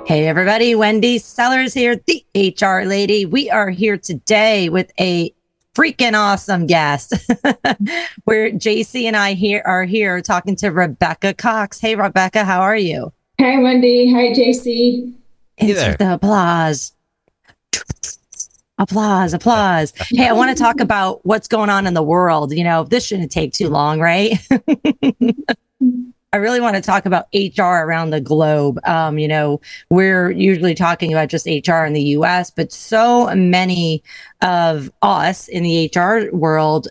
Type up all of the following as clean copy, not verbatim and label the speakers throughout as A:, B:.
A: Hey everybody, Wendy Sellers here, the HR lady. We are here today with a freaking awesome guest. Where JC and I are here talking to Rebecca Cox. Hey Rebecca, how are you?
B: Hi, Wendy. Hi, JC.
A: Hey Insert the applause. Applause, applause. Hey, I want to talk about what's going on in the world. You know, this shouldn't take too long, right? I really want to talk about HR around the globe. We're usually talking about just HR in the US, but so many of us in the HR world,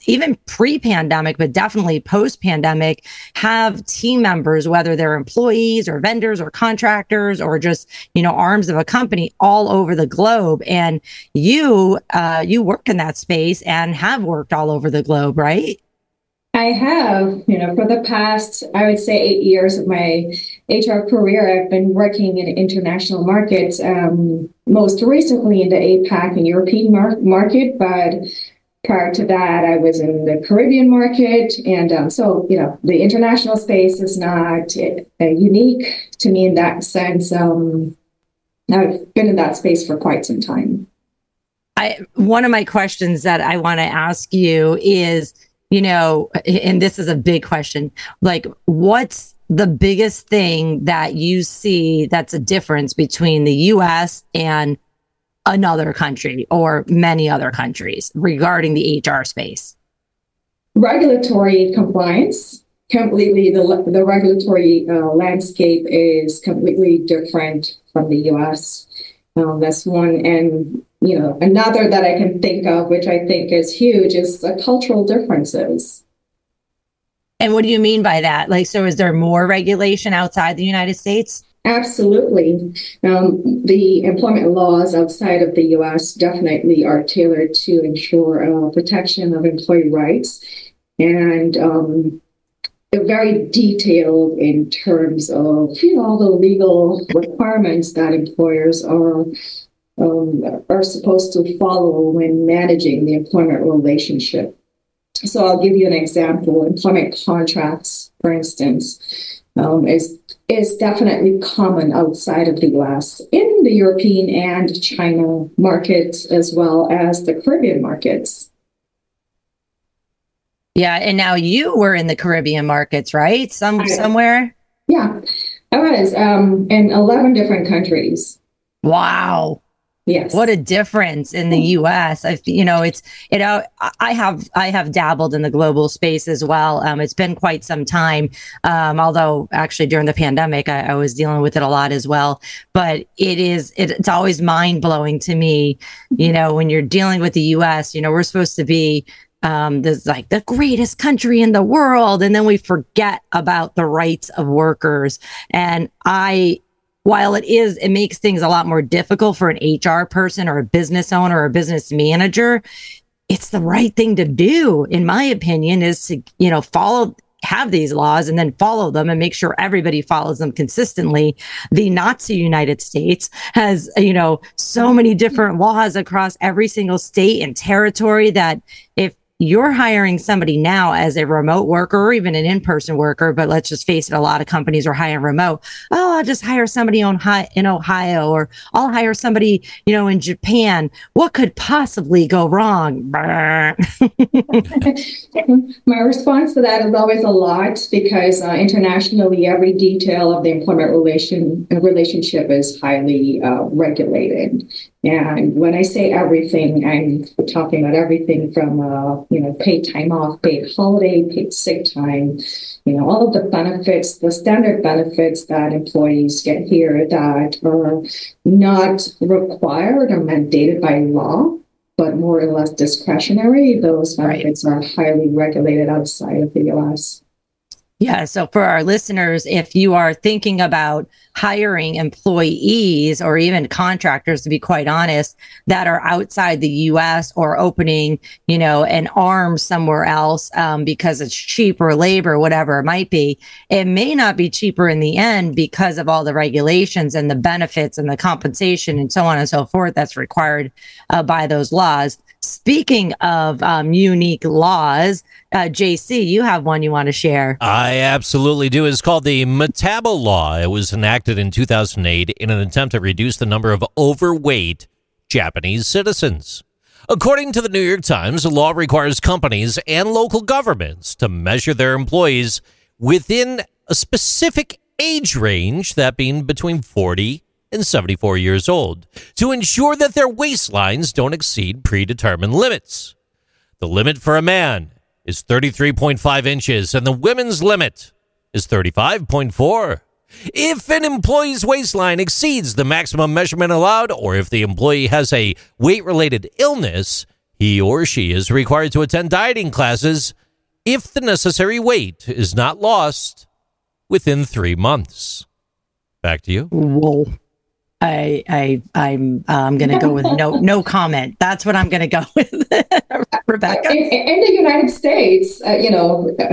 A: even pre-pandemic, but definitely post-pandemic, have team members, whether they're employees or vendors or contractors or just, arms of a company all over the globe. And you work in that space and have worked all over the globe, right?
B: I have, for the past, I would say 8 years of my HR career, I've been working in international markets, most recently in the APAC and European market, but prior to that, I was in the Caribbean market. And so, the international space is not unique to me in that sense. I've been in that space for quite some time.
A: One of my questions that I want to ask you is, and this is a big question, like, what's the biggest thing that you see that's a difference between the US and another country or many other countries regarding the HR space?
B: Regulatory compliance. Completely, the regulatory landscape is completely different from the US. That's one. And another that I can think of, which I think is huge, is the cultural differences.
A: And what do you mean by that? Like, so is there more regulation outside the United States?
B: Absolutely. The employment laws outside of the U.S. definitely are tailored to ensure protection of employee rights, and they're very detailed in terms of all the legal requirements that employers are supposed to follow when managing the employment relationship. So I'll give you an example. Employment contracts, for instance, is definitely common outside of the US, in the European and China markets, as well as the Caribbean markets.
A: Yeah, and now you were in the Caribbean markets, right? Somewhere?
B: Yeah, I was in 11 different countries.
A: Wow.
B: Yes.
A: What a difference in the US. I have dabbled in the global space as well. It's been quite some time. Although actually during the pandemic, I was dealing with it a lot as well. But it's always mind blowing to me, when you're dealing with the US, we're supposed to be this like the greatest country in the world. And then we forget about the rights of workers. And while it makes things a lot more difficult for an HR person or a business owner or a business manager, it's the right thing to do, in my opinion, is to, have these laws and then follow them and make sure everybody follows them consistently. The Nazi United States has, so many different laws across every single state and territory that if you're hiring somebody now as a remote worker or even an in-person worker, but let's just face it, a lot of companies are hiring remote. Oh, I'll just hire somebody in Ohio, or I'll hire somebody, in Japan. What could possibly go wrong?
B: My response to that is always a lot, because internationally, every detail of the employment relationship is highly regulated. And when I say everything, I'm talking about everything from, paid time off, paid holiday, paid sick time, all of the benefits, the standard benefits that employees get here that are not required or mandated by law, but more or less discretionary. Those benefits are highly regulated outside of the U.S.
A: Yeah. So for our listeners, if you are thinking about hiring employees or even contractors, to be quite honest, that are outside the US or opening, an arm somewhere else because it's cheaper labor, whatever it might be, it may not be cheaper in the end because of all the regulations and the benefits and the compensation and so on and so forth that's required by those laws. Speaking of unique laws, JC, you have one you want to share.
C: I absolutely do. It's called the Metabo Law. It was enacted in 2008 in an attempt to reduce the number of overweight Japanese citizens. According to the New York Times, the law requires companies and local governments to measure their employees within a specific age range, that being between 40 and 74 years old, to ensure that their waistlines don't exceed predetermined limits. The limit for a man is 33.5 inches, and the women's limit is 35.4. If an employee's waistline exceeds the maximum measurement allowed, or if the employee has a weight-related illness, he or she is required to attend dieting classes if the necessary weight is not lost within 3 months. Back to you.
A: Whoa. I'm going to go with no comment. That's what I'm going to go with, Rebecca.
B: In the United States,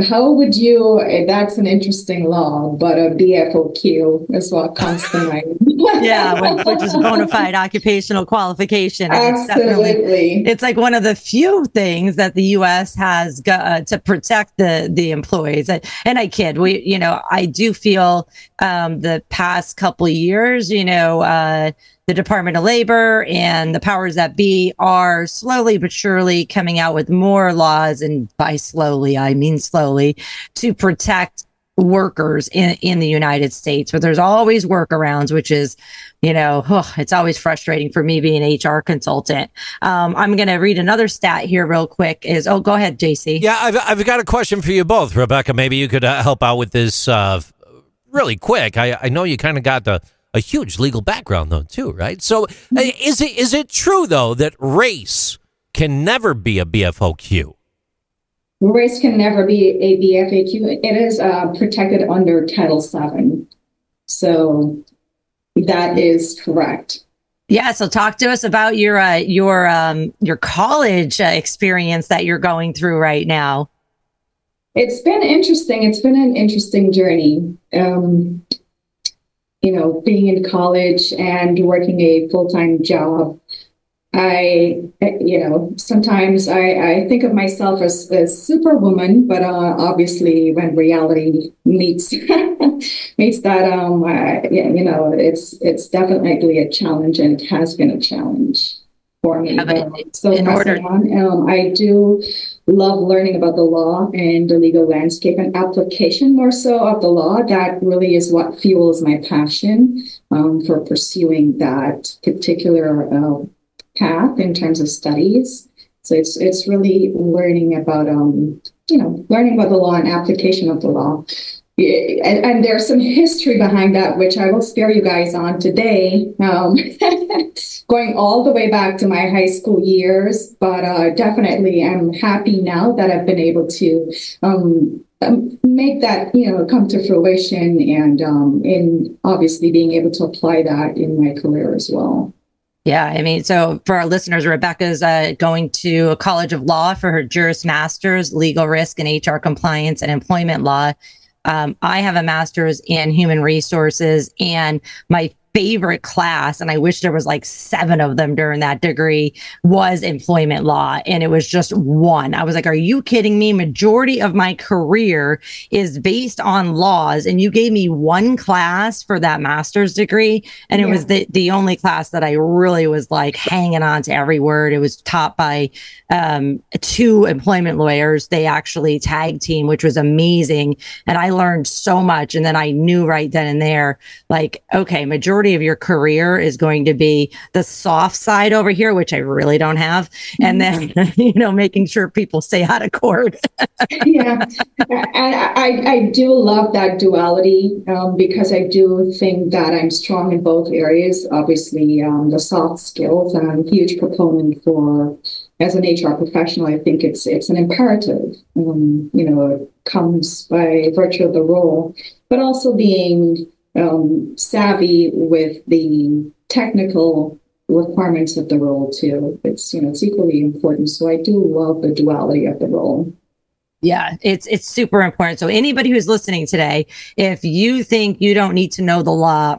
B: how would you? That's an interesting law, but a BFOQ is what comes to mind.
A: Yeah, which is a bona fide occupational qualification.
B: Absolutely,
A: it's like one of the few things that the U.S. has to protect the employees. And I kid, I do feel the past couple of years, the Department of Labor and the powers that be are slowly but surely coming out with more laws, and by slowly, I mean slowly, to protect workers in the United States. But there's always workarounds, which is, it's always frustrating for me being an HR consultant. I'm going to read another stat here real quick. Go ahead, JC.
C: Yeah, I've got a question for you both, Rebecca. Maybe you could help out with this really quick. I know you kind of got a huge legal background, though, too, right? So is it true, though, that race can never be a BFOQ?
B: Race can never be a BFAQ. It is protected under Title VII. So that is correct.
A: Yeah. So talk to us about your college experience that you're going through right now.
B: It's been interesting. It's been an interesting journey. Being in college and working a full-time job, sometimes I think of myself as superwoman, but obviously when reality meets that, it's definitely a challenge, and it has been a challenge for me. I do love learning about the law and the legal landscape and application more so of the law. That really is what fuels my passion for pursuing that particular path in terms of studies. So it's really learning about the law and application of the law. And there's some history behind that, which I will spare you guys on today, going all the way back to my high school years. But definitely I'm happy now that I've been able to make that, come to fruition, and in obviously being able to apply that in my career as well.
A: Yeah, I mean, so for our listeners, Rebecca's going to a College of Law for her Juris Masters, Legal Risk and HR Compliance and Employment Law. I have a master's in human resources, and my favorite class, and I wish there was like 7 of them during that degree, was employment law. And it was just one. I was like, are you kidding me? Majority of my career is based on laws. And you gave me one class for that master's degree. And it was the only class that I really was like hanging on to every word. It was taught by 2 employment lawyers. They actually tag team, which was amazing. And I learned so much. And then I knew right then and there, like, okay, majority of your career is going to be the soft side over here, which I really don't have. And then, making sure people stay out of court.
B: Yeah. And I do love that duality because I do think that I'm strong in both areas. Obviously, the soft skills, I'm a huge proponent for. As an HR professional, I think it's an imperative, it comes by virtue of the role, but also being savvy with the technical requirements of the role too. It's equally important. So I do love the duality of the role.
A: Yeah, it's super important. So anybody who's listening today, if you think you don't need to know the law,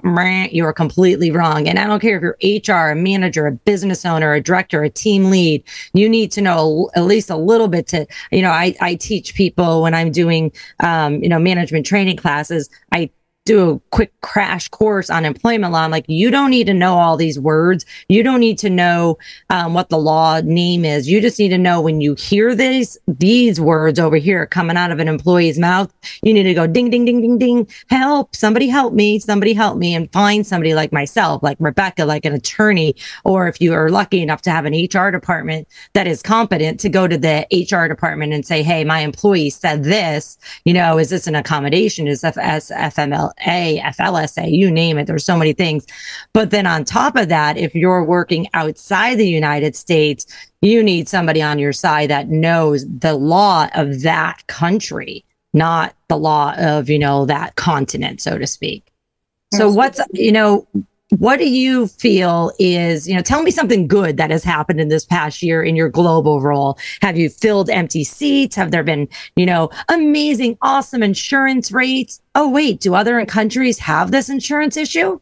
A: you are completely wrong. And I don't care if you're HR, a manager, a business owner, a director, a team lead, you need to know at least a little bit to, I teach people when I'm doing, management training classes. I do a quick crash course on employment law. I'm like, you don't need to know all these words. You don't need to know what the law name is. You just need to know when you hear these words over here coming out of an employee's mouth, you need to go ding, ding, ding, ding, ding. Help, somebody help me, and find somebody like myself, like Rebecca, like an attorney, or if you are lucky enough to have an HR department that is competent, to go to the HR department and say, hey, my employee said this, is this an accommodation? Is FMLA, FLSA, you name it. There's so many things. But then on top of that, if you're working outside the United States, you need somebody on your side that knows the law of that country, not the law of, that continent, so to speak. So what do you feel is, tell me something good that has happened in this past year in your global role. Have you filled empty seats? Have there been, amazing, awesome insurance rates? Oh, wait, do other countries have this insurance issue?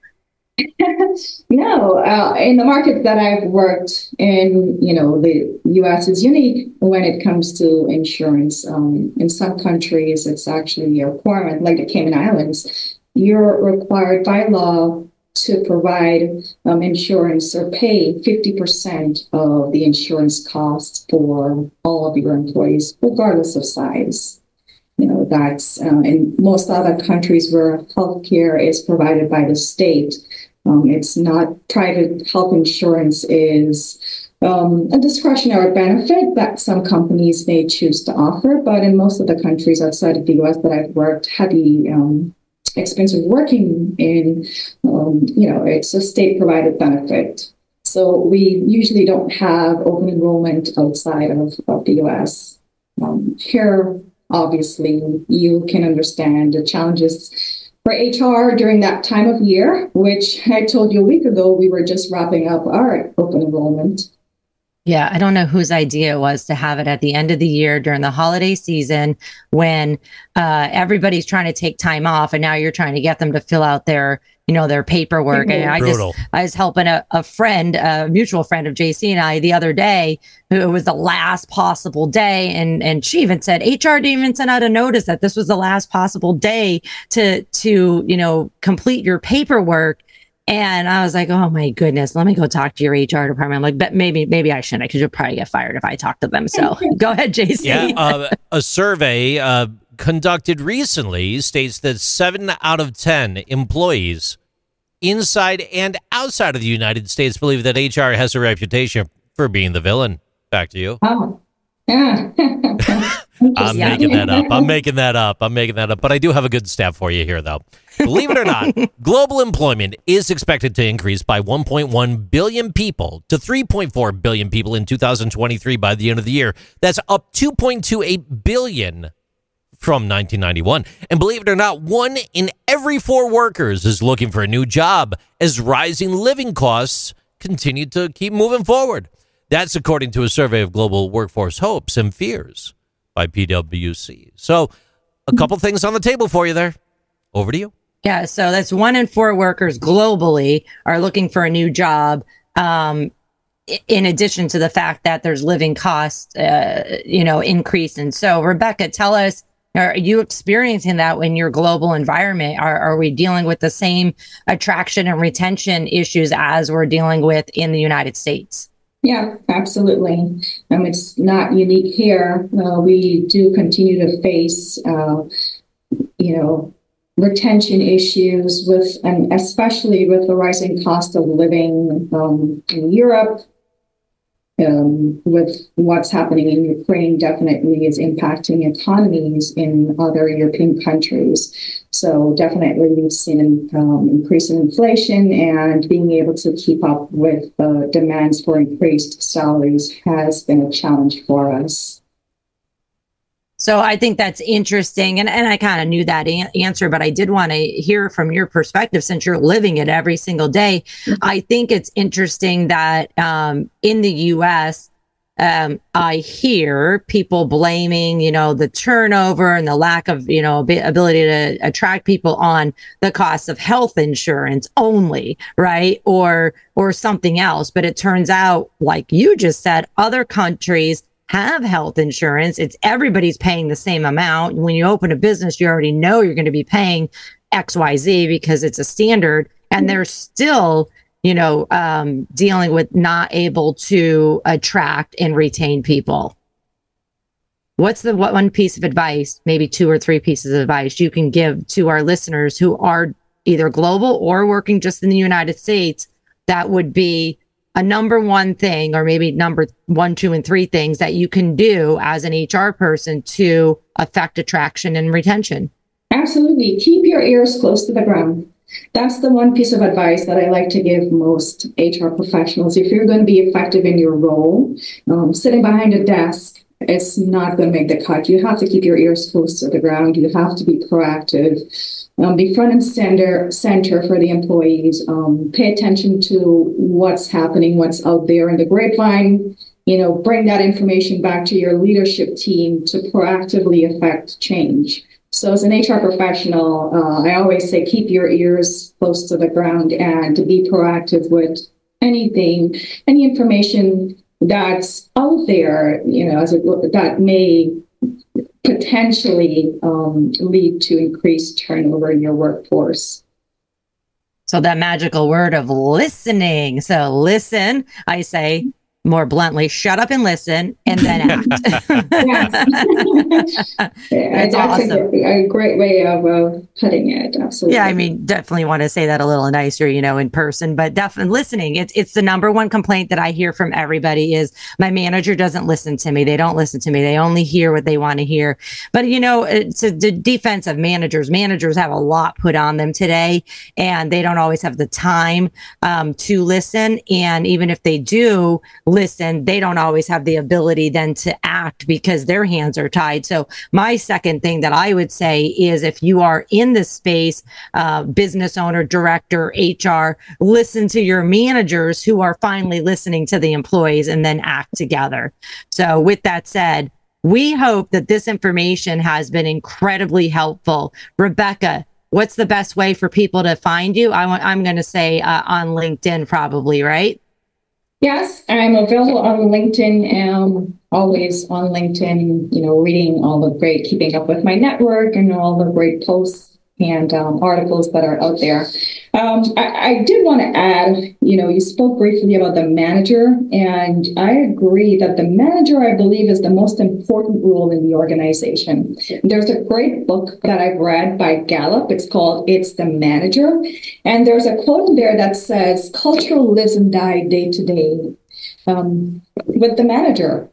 B: No, in the markets that I've worked in, the U.S. is unique when it comes to insurance. In some countries, it's actually a requirement, like the Cayman Islands. You're required by law to provide insurance or pay 50% of the insurance costs for all of your employees, regardless of size. That's in most other countries where healthcare is provided by the state. It's not private health insurance is a discretionary benefit that some companies may choose to offer. But in most of the countries outside of the U.S. that I've worked, heavy experience of working in, it's a state-provided benefit. So we usually don't have open enrollment outside of the U.S. Here, obviously, you can understand the challenges for HR during that time of year, which I told you a week ago, we were just wrapping up our open enrollment.
A: Yeah, I don't know whose idea it was to have it at the end of the year during the holiday season when everybody's trying to take time off, and now you're trying to get them to fill out their paperwork. And I was helping a friend, a mutual friend of JC and I the other day, who it was the last possible day, and she even said HR didn't even send out a notice that this was the last possible day to complete your paperwork. And I was like, oh my goodness, let me go talk to your HR department. I'm like, but maybe I shouldn't, because you'll probably get fired if I talk to them. So go ahead, JC.
C: Yeah, a survey conducted recently states that 7 out of 10 employees inside and outside of the United States believe that HR has a reputation for being the villain. Back to you.
B: Oh, yeah.
C: I'm making that up. But I do have a good stat for you here, though. Believe it or not, global employment is expected to increase by 1.1 billion people to 3.4 billion people in 2023 by the end of the year. That's up 2.28 billion from 1991. And believe it or not, 1 in every 4 workers is looking for a new job as rising living costs continue to keep moving forward. That's according to a survey of global workforce hopes and fears by PwC. So a couple things on the table for you there. Over to you.
A: Yeah, so that's 1 in 4 workers globally are looking for a new job. In addition to the fact that there's living costs, increase. And so, Rebecca, tell us, are you experiencing that in your global environment? Are we dealing with the same attraction and retention issues as we're dealing with in the United States?
B: Yeah, absolutely. It's not unique here. We do continue to face, retention issues and especially with the rising cost of living in Europe. With what's happening in Ukraine, definitely is impacting economies in other European countries. So definitely we've seen an increase in inflation, and being able to keep up with the demands for increased salaries has been a challenge for us.
A: So I think that's interesting. And I kind of knew that answer, but I did want to hear from your perspective since you're living it every single day. I think it's interesting that in the U.S., I hear people blaming, the turnover and the lack of, ability to attract people on the cost of health insurance only, right? Or something else. But it turns out, like you just said, other countries have health insurance. It's everybody's paying the same amount. When you open a business, you already know you're going to be paying XYZ because it's a standard, and they're still, dealing with not able to attract and retain people. What's the one piece of advice, maybe 2 or 3 pieces of advice you can give to our listeners who are either global or working just in the United States, that would be a number one thing, or maybe number 1, 2, and 3 things that you can do as an HR person to affect attraction and retention?
B: Absolutely. Keep your ears close to the ground. That's the one piece of advice that I like to give most HR professionals. If you're going to be effective in your role, sitting behind a desk, it's not going to make the cut. You have to keep your ears close to the ground. You have to be proactive. Be front and center for the employees. Pay attention to what's happening, what's out there in the grapevine. Bring that information back to your leadership team to proactively affect change. So as an HR professional, I always say keep your ears close to the ground and to be proactive with any information that's out there, that may potentially lead to increased turnover in your workforce.
A: So that magical word of listening. So listen, I say more bluntly, shut up and listen, and then act.
B: That's awesome. A great way of putting it. Absolutely.
A: Yeah, I mean, definitely want to say that a little nicer, in person, but definitely listening. It's the number one complaint that I hear from everybody is my manager doesn't listen to me. They don't listen to me. They only hear what they want to hear. But, it's the defense of managers. Managers have a lot put on them today, and they don't always have the time to listen. And even if they do listen, they don't always have the ability then to act because their hands are tied. So my second thing that I would say is if you are in this space, business owner, director, HR, listen to your managers who are finally listening to the employees and then act together. So with that said, we hope that this information has been incredibly helpful. Rebecca, what's the best way for people to find you? I'm going to say on LinkedIn probably, right?
B: Yes, I'm available on LinkedIn, always on LinkedIn, reading all the great, keeping up with my network and all the great posts and articles that are out there. I did want to add, you spoke briefly about the manager, and I agree that the manager, I believe, is the most important role in the organization. There's a great book that I've read by Gallup. It's called It's the Manager. And there's a quote in there that says, culture lives and dies day to day with the manager.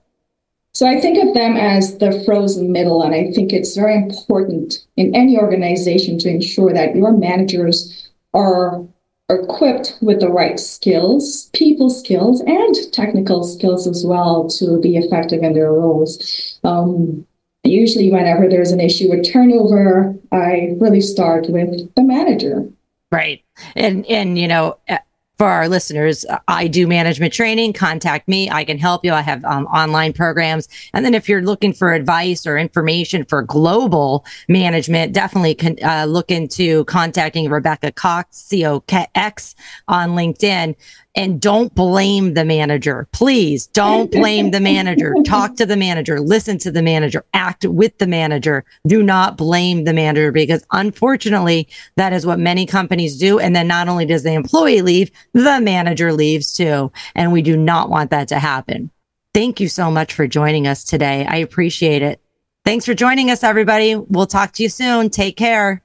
B: So I think of them as the frozen middle, and I think it's very important in any organization to ensure that your managers are equipped with the right skills, people skills, and technical skills as well to be effective in their roles. Usually whenever there's an issue with turnover, I really start with the manager.
A: Right. And for our listeners, I do management training. Contact me. I can help you. I have online programs. And then if you're looking for advice or information for global management, definitely look into contacting Viera Cox, COX, on LinkedIn. And don't blame the manager. Please don't blame the manager. Talk to the manager. Listen to the manager. Act with the manager. Do not blame the manager, because unfortunately, that is what many companies do. And then not only does the employee leave, the manager leaves too. And we do not want that to happen. Thank you so much for joining us today. I appreciate it. Thanks for joining us, everybody. We'll talk to you soon. Take care.